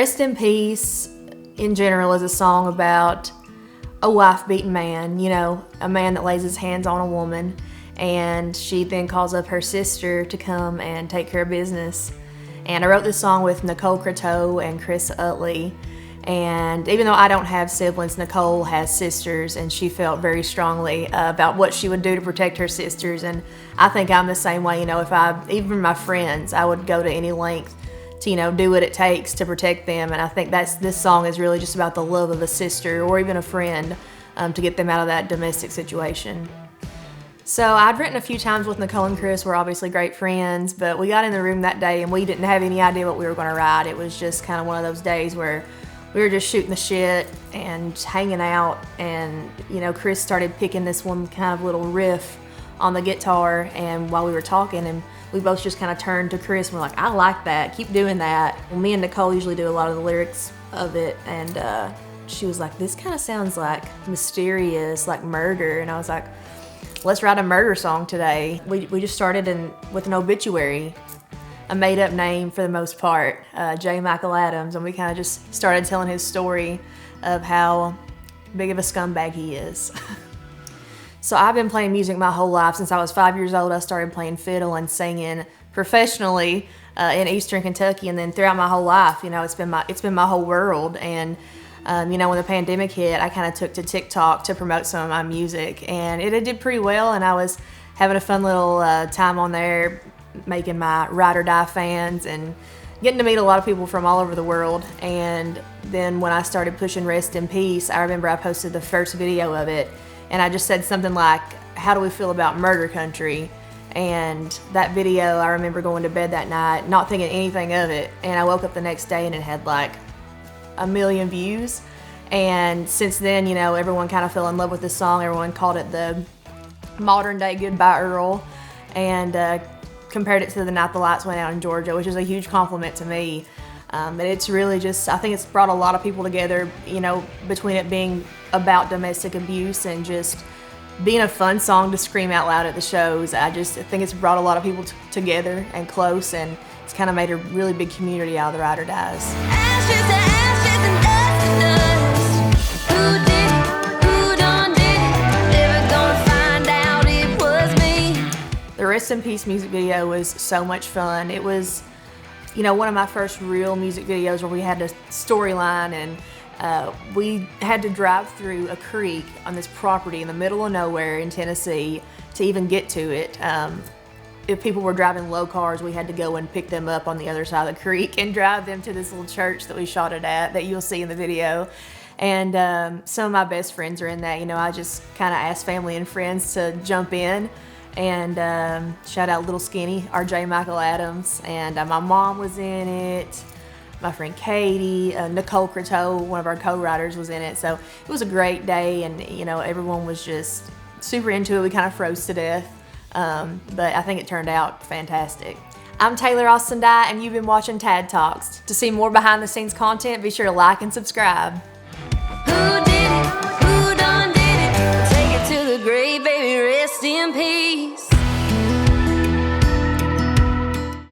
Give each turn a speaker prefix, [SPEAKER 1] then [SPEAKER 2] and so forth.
[SPEAKER 1] Rest in Peace, in general, is a song about a wife-beaten man, you know, a man that lays his hands on a woman, and she then calls up her sister to come and take care of business. And I wrote this song with Nicole Croteau and Chris Utley. And even though I don't have siblings, Nicole has sisters, and she felt very strongly about what she would do to protect her sisters. And I think I'm the same way. You know, even my friends, I would go to any length to, you know, do what it takes to protect them. And I think this song is really just about the love of a sister or even a friend to get them out of that domestic situation. So I'd written a few times with Nicole and Chris. We're obviously great friends, but we got in the room that day and we didn't have any idea what we were going to write. It was just kind of one of those days where we were just shooting the shit and hanging out, and you know, Chris started picking this one kind of little riff on the guitar, and while we were talking, and we both just kind of turned to Chris and we're like, I like that, keep doing that. Well, me and Nicole usually do a lot of the lyrics of it, and she was like, this kind of sounds like mysterious, like murder, and I was like, let's write a murder song today. We just started with an obituary, a made-up name for the most part, J. Michael Adams, and we kind of just started telling his story of how big of a scumbag he is. So I've been playing music my whole life. Since I was 5 years old, I started playing fiddle and singing professionally in Eastern Kentucky, and then throughout my whole life, you know, it's been my whole world. And you know, when the pandemic hit, I kind of took to TikTok to promote some of my music, and it did pretty well, and I was having a fun little time on there, making my Ride or Die fans and getting to meet a lot of people from all over the world. And then when I started pushing Rest in Peace, I remember I posted the first video of it, and I just said something like, how do we feel about murder country? And that video, I remember going to bed that night not thinking anything of it, and I woke up the next day and it had like 1 million views. And since then, you know, everyone kind of fell in love with this song. Everyone called it the modern day Goodbye Earl, and compared it to The Night the Lights Went Out in Georgia, which is a huge compliment to me. But it's really just, I think it's brought a lot of people together, you know, between it being about domestic abuse and just being a fun song to scream out loud at the shows. I think it's brought a lot of people together and close, and it's kind of made a really big community out of the Ride or Dies.
[SPEAKER 2] Ashes to ashes and dust to dust. Who did it? Who done did it? Never gonna find out it was me.
[SPEAKER 1] The Rest in Peace music video was so much fun. It was, you know, one of my first real music videos where we had a storyline, and we had to drive through a creek on this property in the middle of nowhere in Tennessee to even get to it. If people were driving low cars, we had to go and pick them up on the other side of the creek and drive them to this little church that we shot it at that you'll see in the video. And some of my best friends are in that. You know, I just kind of asked family and friends to jump in, and shout out Little Skinny, our J. Michael Adams, and my mom was in it, my friend Katie, Nicole Croteau, one of our co-writers, was in it. So it was a great day, and you know, everyone was just super into it. We kind of froze to death. But I think it turned out fantastic. I'm Taylor Austin Dye, and you've been watching Tad Talks. To see more behind the scenes content, be sure to like and subscribe.